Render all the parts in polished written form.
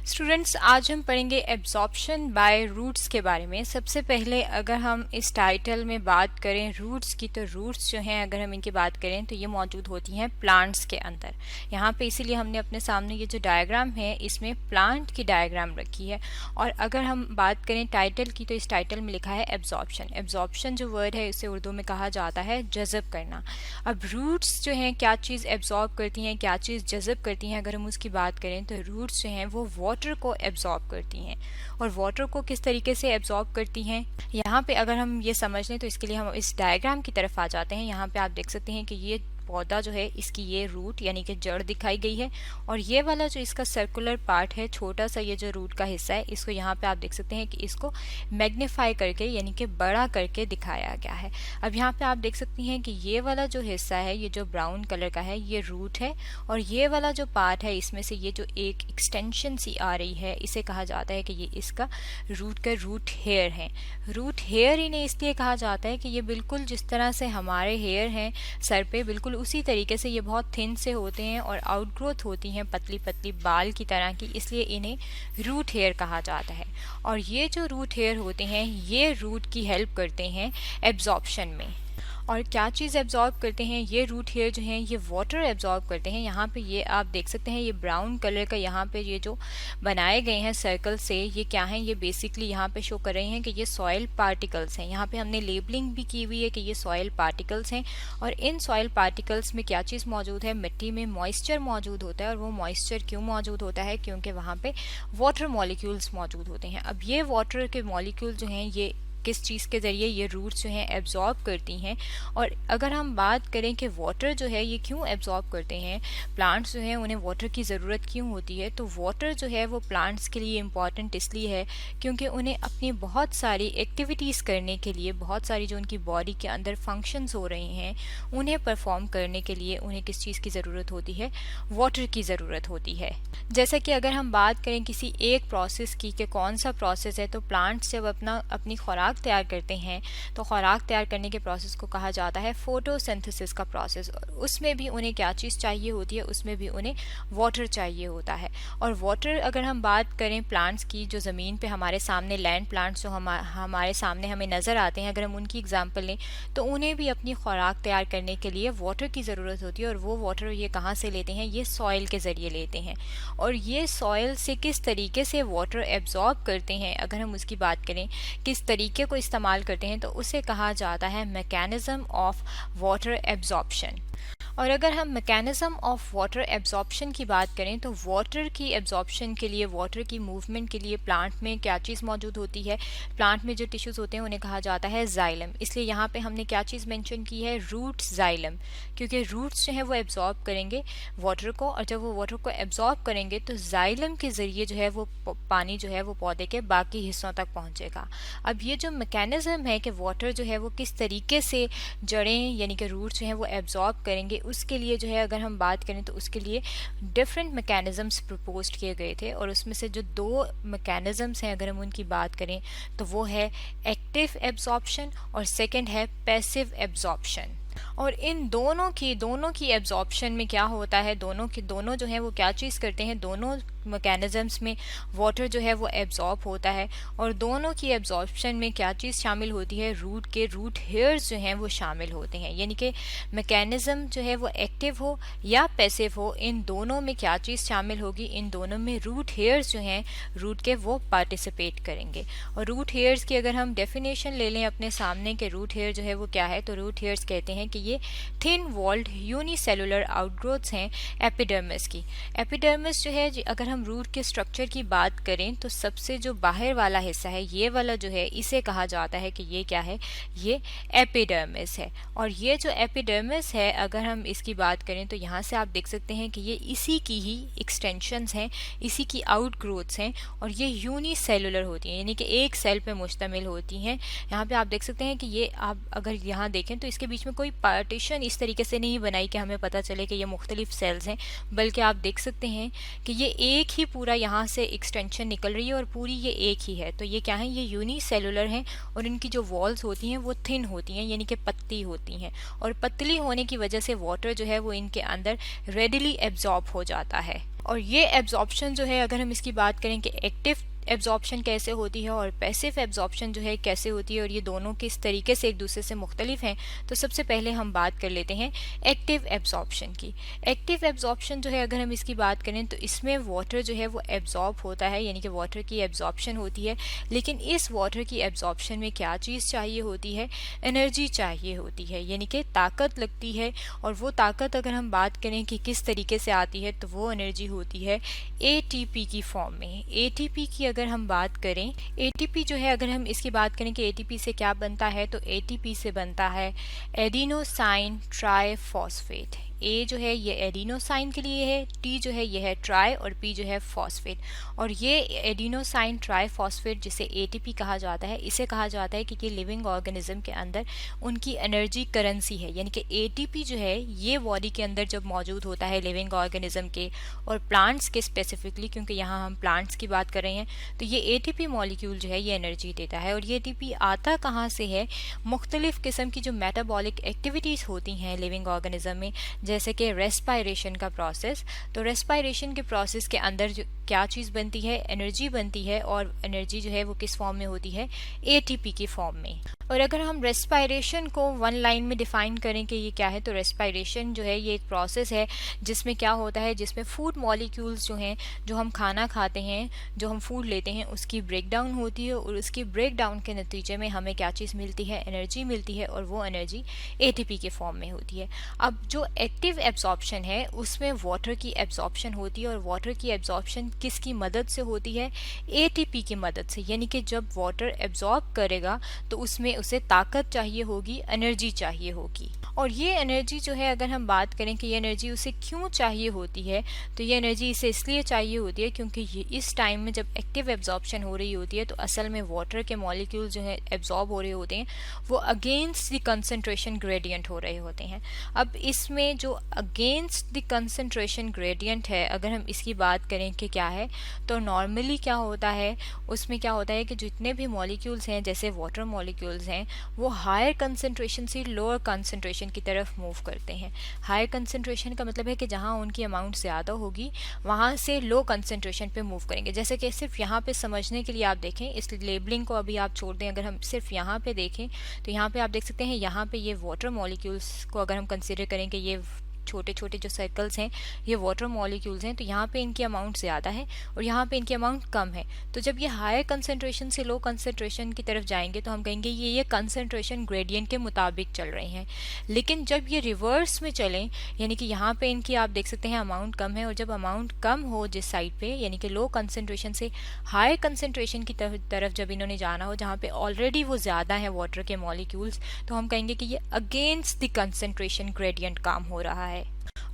Students, आज हम पढ़ेंगे एब्जॉर्प्शन बाय रूट्स के बारे में। सबसे पहले अगर हम इस टाइटल में बात करें रूट्स की, तो रूट्स जो हैं अगर हम इनकी बात करें तो ये मौजूद होती हैं प्लांट्स के अंदर। यहाँ पे इसीलिए हमने अपने सामने ये जो डायग्राम है इसमें प्लांट की डायग्राम रखी है। और अगर हम बात करें टाइटल की, तो इस टाइटल में लिखा है एब्जॉर्प्शन। एब्जॉर्प्शन जो वर्ड है इसे उर्दू में कहा जाता है जज़ब करना। अब रूट्स जो हैं क्या चीज़ एब्जॉर्ब करती हैं, क्या चीज़ जज़ब करती हैं, अगर हम उसकी बात करें तो रूट्स जो हैं वो वाटर को एब्जॉर्ब करती हैं। और वाटर को किस तरीके से एब्जॉर्ब करती हैं, यहाँ पे अगर हम ये समझ लें तो इसके लिए हम इस डायग्राम की तरफ आ जाते हैं। यहाँ पे आप देख सकते हैं कि ये पौधा जो है इसकी ये रूट यानी कि जड़ दिखाई गई है, और ये वाला जो इसका सर्कुलर पार्ट है, छोटा सा ये जो रूट का हिस्सा है, इसको यहाँ पे आप देख सकते हैं कि इसको मैग्नीफाई करके यानी कि बड़ा करके दिखाया गया है। अब यहाँ पे आप देख सकती हैं कि ये वाला जो हिस्सा है, ये जो ब्राउन कलर का है, ये रूट है। और ये वाला जो पार्ट है इसमें से ये जो एक एक्सटेंशन सी आ रही है, इसे कहा जाता है कि ये इसका रूट का रूट हेयर है। रूट हेयर इन्हें इसलिए कहा जाता है कि ये बिल्कुल जिस तरह से हमारे हेयर हैं सर पे, बिल्कुल उसी तरीके से ये बहुत थिन से होते हैं और आउटग्रोथ होती हैं पतली पतली बाल की तरह की, इसलिए इन्हें रूट हेयर कहा जाता है। और ये जो रूट हेयर होते हैं ये रूट की हेल्प करते हैं एब्जॉर्प्शन में। और क्या चीज़ एब्जॉर्ब करते हैं ये रूट हेयर जो हैं, ये वाटर एब्जॉर्ब करते हैं। यहाँ पे ये आप देख सकते हैं, ये ब्राउन कलर का यहाँ पे ये जो बनाए गए हैं सर्कल से, ये क्या हैं, ये बेसिकली यहाँ पे शो कर रहे हैं कि ये सॉइल पार्टिकल्स हैं। यहाँ पे हमने लेबलिंग भी की हुई है कि ये सॉइल पार्टिकल्स हैं। और इन सॉइल पार्टिकल्स में क्या चीज़ मौजूद है, मिट्टी में मॉइस्चर मौजूद होता है। और वो मॉइस्चर क्यों मौजूद होता है, क्योंकि वहाँ पे वाटर मॉलिक्यूल्स मौजूद होते हैं। अब ये वाटर के मॉलिक्यूल जो हैं ये किस चीज़ के ज़रिए ये रूट्स जो हैं एब्जॉर्ब करती हैं। और अगर हम बात करें कि वाटर जो है ये क्यों एब्जॉर्ब करते हैं, प्लांट्स जो हैं उन्हें वाटर की ज़रूरत क्यों होती है, तो वाटर जो है वो प्लांट्स के लिए इम्पॉर्टेंट इसलिए है क्योंकि उन्हें अपनी बहुत सारी एक्टिविटीज़ करने के लिए, बहुत सारी जो उनकी बॉडी के अंदर फंक्शंस हो रहे हैं उन्हें परफॉर्म करने के लिए उन्हें किस चीज़ की ज़रूरत होती है, वाटर की ज़रूरत होती है। जैसा कि अगर हम बात करें किसी एक प्रोसेस की कि कौन सा प्रोसेस है, तो प्लांट्स जब अपनी खुराक तैयार करते हैं तो खुराक तैयार करने के प्रोसेस को कहा जाता है फोटोसिंथेसिस का प्रोसेस। और उसमें भी उन्हें क्या चीज़ चाहिए होती है, उसमें भी उन्हें वाटर चाहिए होता है। और वाटर अगर हम बात करें प्लांट्स की, जो ज़मीन पे हमारे सामने लैंड प्लांट्स जो हमारे सामने हमें नज़र आते हैं, अगर हम उनकी एग्जांपल लें तो उन्हें भी अपनी खुराक तैयार करने के लिए वाटर की ज़रूरत होती है। और वो वाटर ये कहाँ से लेते हैं, ये सॉइल के ज़रिए लेते हैं। और ये सॉइल से किस तरीके से वाटर एब्जॉर्ब करते हैं, अगर हम उसकी बात करें किस तरीके को इस्तेमाल करते हैं, तो उसे कहा जाता है मैकेनिज्म ऑफ वाटर एब्जॉर्प्शन। और अगर हम मैकेनिज्म ऑफ वाटर एब्जॉर्प्शन की बात करें तो वाटर की एब्जॉर्प्शन के लिए, वाटर की मूवमेंट के लिए प्लांट में क्या चीज़ मौजूद होती है, प्लांट में जो टिश्यूज़ होते हैं उन्हें कहा जाता है जाइलम। इसलिए यहाँ पे हमने क्या चीज़ मेंशन की है, रूट जाइलम, क्योंकि रूट्स जो है वो एब्जॉर्ब करेंगे वाटर को। और जब वो वाटर को एब्जॉर्ब करेंगे तो जाइलम के ज़रिए जो है वो पानी जो है वो पौधे के बाकी हिस्सों तक पहुँचेगा। अब ये जो मैकेनिज्म है कि वाटर जो है वो किस तरीके से जड़ें यानी कि रूट्स जो हैं वो एब्जॉर्ब करेंगे, उसके लिए जो है अगर हम बात करें तो उसके लिए डिफरेंट मैकेनिज्म्स प्रपोज किए गए थे। और उसमें से जो दो मैकेनिज्म्स हैं अगर हम उनकी बात करें तो वो है एक्टिव एब्जॉर्प्शन और सेकंड है पैसिव एब्जॉर्प्शन। और इन दोनों की एब्जॉर्प्शन में क्या होता है, दोनों जो है वो क्या चीज़ करते हैं, दोनों मैकेनिज्म्स में वाटर जो है वो एब्जॉर्ब होता है। और दोनों की एब्जॉर्प्शन में क्या चीज़ शामिल होती है, रूट हेयर्स जो हैं वो शामिल होते हैं। यानी कि मैकेनिज्म जो है वो एक्टिव हो या पैसिव हो, इन दोनों में क्या चीज़ शामिल होगी, इन दोनों में रूट हेयर्स जो हैं रूट के वो पार्टिसिपेट करेंगे। और रूट हेयर्स की अगर हम डेफिनेशन ले लें अपने सामने के रूट हेयर जो है वो क्या है, तो रूट हेयर्स कहते हैं कि ये थिन वॉल्ड यूनिसेलुलर आउटग्रोथ्स हैं एपिडर्मिस की। एपिडर्मिस जो है, अगर हम रूट के स्ट्रक्चर की बात करें तो सबसे जो बाहर वाला हिस्सा है, ये वाला जो है, इसे कहा जाता है कि ये क्या है, ये एपिडर्मिस है। और ये जो एपिडर्मिस है अगर हम इसकी बात करें तो यहाँ से आप देख सकते हैं कि ये इसी की ही एक्सटेंशंस हैं, इसी की आउटग्रोथ्स हैं। और ये यूनिसेलुलर होती हैं यानी कि एक सेल पे मुश्तमिल होती हैं। यहाँ पे आप देख सकते हैं कि ये आप अगर यहाँ देखें तो इसके बीच में कोई पार्टीशन इस तरीके से नहीं बनाई कि हमें पता चले कि ये मुख्तलिफ सेल्स हैं, बल्कि आप देख सकते हैं कि ये एक ही पूरा यहाँ से एक्सटेंशन निकल रही है और पूरी ये एक ही है। तो ये क्या है, ये यूनिसेलुलर हैं और इनकी जो वॉल्स होती हैं वो थिन होती हैं यानी कि पतली होती हैं। और पतली होने की वजह से वाटर जो है वो इनके अंदर रेडिली एब्जॉर्ब हो जाता है। और ये एब्जॉर्प्शन जो है अगर हम इसकी बात करें कि एक्टिव एब्जॉर्प्शन कैसे होती है और पैसिव एब्जॉर्प्शन जो है कैसे होती है और ये दोनों किस तरीके से एक दूसरे से मुख्तलिफ हैं, तो सबसे पहले हम बात कर लेते हैं एक्टिव एब्जॉर्प्शन की। एक्टिव एब्जॉर्प्शन जो है अगर हम इसकी बात करें तो इसमें वाटर जो है वो एब्जॉर्ब होता है, यानी कि वाटर की एब्जॉर्प्शन होती है। लेकिन इस वाटर की एब्जॉर्प्शन में क्या चीज़ चाहिए होती है? एनर्जी चाहिए होती है, यानी कि ताकत लगती है। और वो ताकत अगर हम बात करें कि किस तरीके से आती है, तो वो एनर्जी होती है एटीपी की फॉर्म में। एटीपी की अगर हम बात करें, एटीपी जो है अगर हम इसकी बात करें कि एटीपी से क्या बनता है, तो एटीपी से बनता है एडिनोसाइन ट्राइफॉस्फेट। ए जो है ये एडिनोसाइन के लिए है, टी जो है ये है ट्राई और पी जो है फॉस्फेट। और ये एडिनोसाइन ट्राइफॉस्फेट जिसे एटीपी कहा जाता है, इसे कहा जाता है कि ये लिविंग ऑर्गेनिज्म के अंदर उनकी एनर्जी करेंसी है। यानी कि एटीपी जो है ये बॉडी के अंदर जब मौजूद होता है लिविंग ऑर्गेनिज्म के और प्लांट्स के स्पेसिफिकली, क्योंकि यहाँ हम प्लांट्स की बात कर रहे हैं, तो ये एटीपी मॉलिक्यूल जो है ये एनर्जी देता है। और ये एटीपी आता कहाँ से है? मुख्तलिफ किस्म की जो मेटाबॉलिक एक्टिविटीज़ होती हैं लिविंग ऑर्गेनिज्म में, जैसे कि रेस्पायरेशन का प्रोसेस। तो रेस्पायरेशन के प्रोसेस के अंदर जो क्या चीज़ बनती है? एनर्जी बनती है। और एनर्जी जो है वो किस फॉर्म में होती है? एटीपी की फॉर्म में। और अगर हम रेस्पायरेशन को वन लाइन में डिफाइन करें कि ये क्या है, तो रेस्पायरेशन जो है ये एक प्रोसेस है जिसमें क्या होता है, जिसमें फूड मॉलिक्यूल्स जो हैं, जो हम खाना खाते हैं, जो हम फूड लेते हैं, उसकी ब्रेकडाउन होती है। और उसकी ब्रेकडाउन के नतीजे में हमें क्या चीज़ मिलती है? एनर्जी मिलती है। और वो एनर्जी एटीपी के फॉर्म में होती है। अब जो एक्टिव एब्जॉर्प्शन है उसमें वाटर की एब्जॉर्प्शन होती है। और वाटर की एब्जॉर्प्शन किसकी मदद से होती है? एटीपी की मदद से। यानी कि जब वाटर एब्जॉर्ब करेगा तो उसमें उसे ताकत चाहिए होगी, एनर्जी चाहिए होगी। और ये एनर्जी जो है अगर हम बात करें कि ये एनर्जी उसे क्यों चाहिए होती है, तो ये एनर्जी इसे इसलिए चाहिए होती है क्योंकि ये इस टाइम में जब एक्टिव एब्जॉर्प्शन हो रही होती है तो असल में वाटर के मॉलिक्यूल जो है एब्जॉर्ब हो रहे होते हैं, वो अगेंस्ट द कंसंट्रेशन ग्रेडियंट हो रहे होते हैं। अब इसमें जो अगेंस्ट द कंसंट्रेशन ग्रेडियंट है, अगर हम इसकी बात करें कि क्या है, तो नॉर्मली क्या होता है, उसमें क्या होता है कि जितने भी मॉलिक्यूल्स हैं, जैसे वाटर मॉलिक्यूल्स हैं, वो हायर कंसंट्रेशन से लोअर कंसंट्रेशन की तरफ मूव करते हैं। हायर कंसंट्रेशन का मतलब है कि जहाँ उनकी अमाउंट ज़्यादा होगी वहाँ से लो कंसंट्रेशन पे मूव करेंगे। जैसे कि सिर्फ यहाँ पे समझने के लिए आप देखें, इस लेबलिंग को अभी आप छोड़ दें, अगर हम सिर्फ यहाँ पे देखें तो यहाँ पे आप देख सकते हैं, यहाँ पे ये वाटर मॉलिक्यूल्स को अगर हम कंसिडर करें कि ये छोटे छोटे जो सर्कल्स हैं ये वाटर मॉलिक्यूल्स हैं, तो यहाँ पे इनकी अमाउंट ज़्यादा है और यहाँ पे इनकी अमाउंट कम है। तो जब ये हायर कंसंट्रेशन से लो कंसंट्रेशन की तरफ जाएंगे तो हम कहेंगे ये कंसंट्रेशन ग्रेडियंट के मुताबिक चल रहे हैं। लेकिन जब ये रिवर्स में चलें, यानी कि यहाँ पे इनकी आप देख सकते हैं अमाउंट कम है, और जब अमाउंट कम हो जिस साइड पे, यानी कि लो कंसंट्रेशन से हाई कंसंट्रेशन की तरफ जब इन्होंने जाना हो, जहाँ पे ऑलरेडी वो ज़्यादा है वाटर के मॉलिक्यूल्स, तो हम कहेंगे कि ये अगेंस्ट द कंसंट्रेशन ग्रेडियंट काम हो रहा है।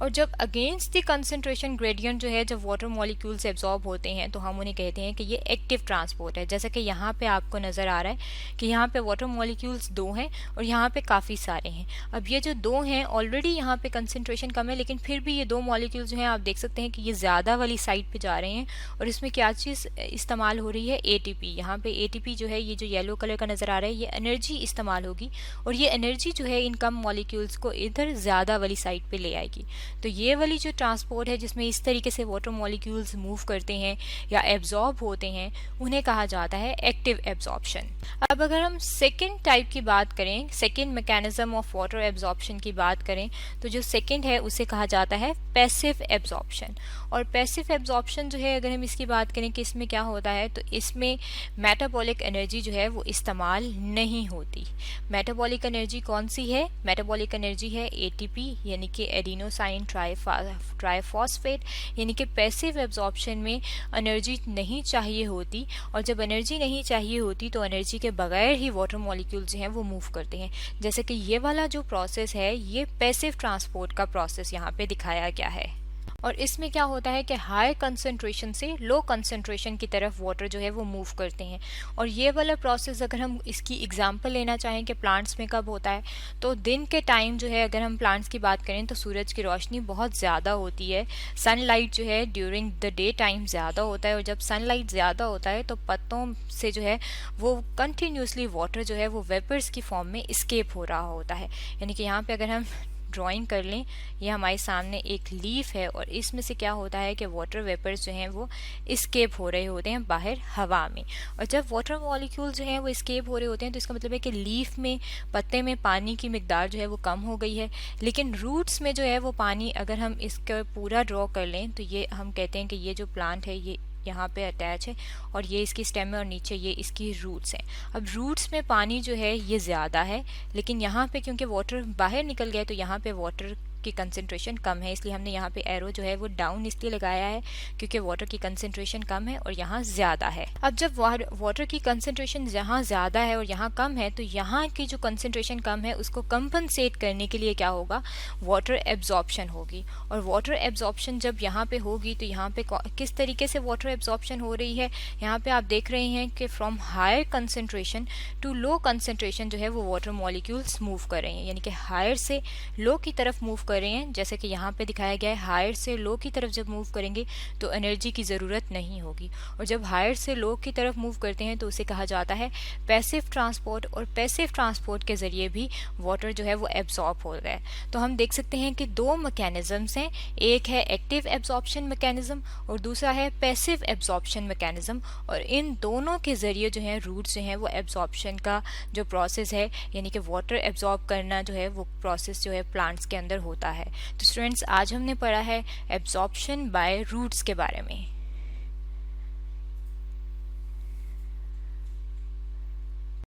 और जब अगेंस्ट द कंसंट्रेशन ग्रेडियंट जो है, जब वाटर मॉलिक्यूल्स एब्जॉर्ब होते हैं, तो हम उन्हें कहते हैं कि ये एक्टिव ट्रांसपोर्ट है। जैसे कि यहाँ पे आपको नज़र आ रहा है कि यहाँ पे वाटर मॉलिक्यूल्स 2 हैं और यहाँ पे काफ़ी सारे हैं। अब ये जो 2 हैं, ऑलरेडी यहाँ पे कंसंट्रेशन कम है, लेकिन फिर भी ये 2 मॉलिक्यूल्स जो हैं आप देख सकते हैं कि ये ज़्यादा वाली साइड पे जा रहे हैं। और इसमें क्या चीज़ इस्तेमाल हो रही है? एटीपी। यहाँ पे एटीपी जो है, ये जो येलो कलर का नज़र आ रहा है, ये एनर्जी इस्तेमाल होगी और ये एनर्जी जो है इन कम मॉलिक्यूल्स को इधर ज़्यादा वाली साइड पे ले आएगी। तो ये वाली जो ट्रांसपोर्ट है जिसमें इस तरीके से वाटर मॉलिक्यूल्स मूव करते हैं या एब्जॉर्ब होते हैं, उन्हें कहा जाता है एक्टिव एब्जॉर्प्शन। अब अगर हम सेकेंड टाइप की बात करें, second mechanism of water absorption की बात करें, तो जो सेकेंड है उसे कहा जाता है पैसिव एब्जॉर्प्शन। और पैसिव एब्जॉर्प्शन जो है, अगर हम इसकी बात करें कि इसमें क्या होता है, तो इसमें मेटाबॉलिक एनर्जी जो है वो इस्तेमाल नहीं होती। मेटाबॉलिक एनर्जी कौन सी है? मेटाबॉलिक एनर्जी है एटीपी, यानी कि एडिनोसाइन ट्राइफॉस्फेट। यानी कि पैसिव एब्जॉर्प्शन में एनर्जी नहीं चाहिए होती, और जब एनर्जी नहीं चाहिए होती तो एनर्जी के बगैर ही वाटर मॉलिक्यूल्स जो हैं वो मूव करते हैं। जैसे कि ये वाला जो प्रोसेस है, ये पैसिव ट्रांसपोर्ट का प्रोसेस यहाँ पे दिखाया गया है। और इसमें क्या होता है कि हाई कंसंट्रेशन से लो कंसंट्रेशन की तरफ वाटर जो है वो मूव करते हैं। और ये वाला प्रोसेस अगर हम इसकी एग्जांपल लेना चाहें कि प्लांट्स में कब होता है, तो दिन के टाइम जो है, अगर हम प्लांट्स की बात करें तो सूरज की रोशनी बहुत ज़्यादा होती है, सनलाइट जो है ड्यूरिंग द डे टाइम ज़्यादा होता है। और जब सनलाइट ज़्यादा होता है तो पत्तों से जो है वो कंटिन्यूसली वाटर जो है वो वेपर्स की फॉर्म में इस्केप हो रहा होता है। यानी कि यहाँ पे अगर हम ड्राइंग कर लें, ये हमारे सामने एक लीफ है और इसमें से क्या होता है कि वाटर वेपर्स जो हैं वो इस्केप हो रहे होते हैं बाहर हवा में। और जब वाटर मॉलिक्यूल जो हैं वो इस्केप हो रहे होते हैं तो इसका मतलब है कि लीफ में, पत्ते में पानी की मिकदार जो है वो कम हो गई है। लेकिन रूट्स में जो है वो पानी, अगर हम इसका पूरा ड्रॉ कर लें तो ये हम कहते हैं कि ये जो प्लांट है ये यहाँ पे अटैच है और ये इसकी स्टेम है और नीचे ये इसकी रूट्स हैं। अब रूट्स में पानी जो है ये ज़्यादा है, लेकिन यहाँ पे क्योंकि वाटर बाहर निकल गया तो यहाँ पे वाटर की कंसंट्रेशन कम है, इसलिए हमने यहाँ पे एरो जो है वो डाउन इसलिए लगाया है क्योंकि वाटर की कंसंट्रेशन कम है और यहाँ ज़्यादा है। अब जब वाटर की कंसंट्रेशन यहाँ ज़्यादा है और यहाँ कम है तो यहाँ की जो कंसंट्रेशन कम है उसको कंपनसेट करने के लिए क्या होगा, वाटर एब्जॉर्प्शन होगी। और वाटर एब्जॉर्प्शन जब यहाँ पे होगी तो यहाँ पे किस तरीके से वाटर एब्जॉर्प्शन हो रही है, यहाँ पे आप देख रहे हैं कि from higher concentration to low concentration जो है वो वाटर मॉलिक्यूल्स मूव कर रहे हैं, यानी कि हायर से लो की तरफ मूव कर रहे हैं। जैसे कि यहाँ पे दिखाया गया है, हायर से लो की तरफ जब मूव करेंगे तो एनर्जी की ज़रूरत नहीं होगी, और जब हायर से लो की तरफ मूव करते हैं तो उसे कहा जाता है पैसिव ट्रांसपोर्ट। और पैसिव ट्रांसपोर्ट के ज़रिए भी वाटर जो है वो एब्जॉर्ब हो रहा है। तो हम देख सकते हैं कि दो मैकेनिज्म्स हैं, एक है एक्टिव एब्जॉर्प्शन मैकेनिज्म और दूसरा है पैसिव एब्जॉर्प्शन मैकेनिज्म। और इन दोनों के ज़रिए जो है रूट्स जो हैं वो एब्जॉर्प्शन का जो प्रोसेस है, यानी कि वाटर एब्जॉर्ब करना जो है वो प्रोसेस जो है प्लांट्स के अंदर होता है। तो स्टूडेंट्स, आज हमने पढ़ा है एब्जॉर्प्शन बाय रूट्स के बारे में।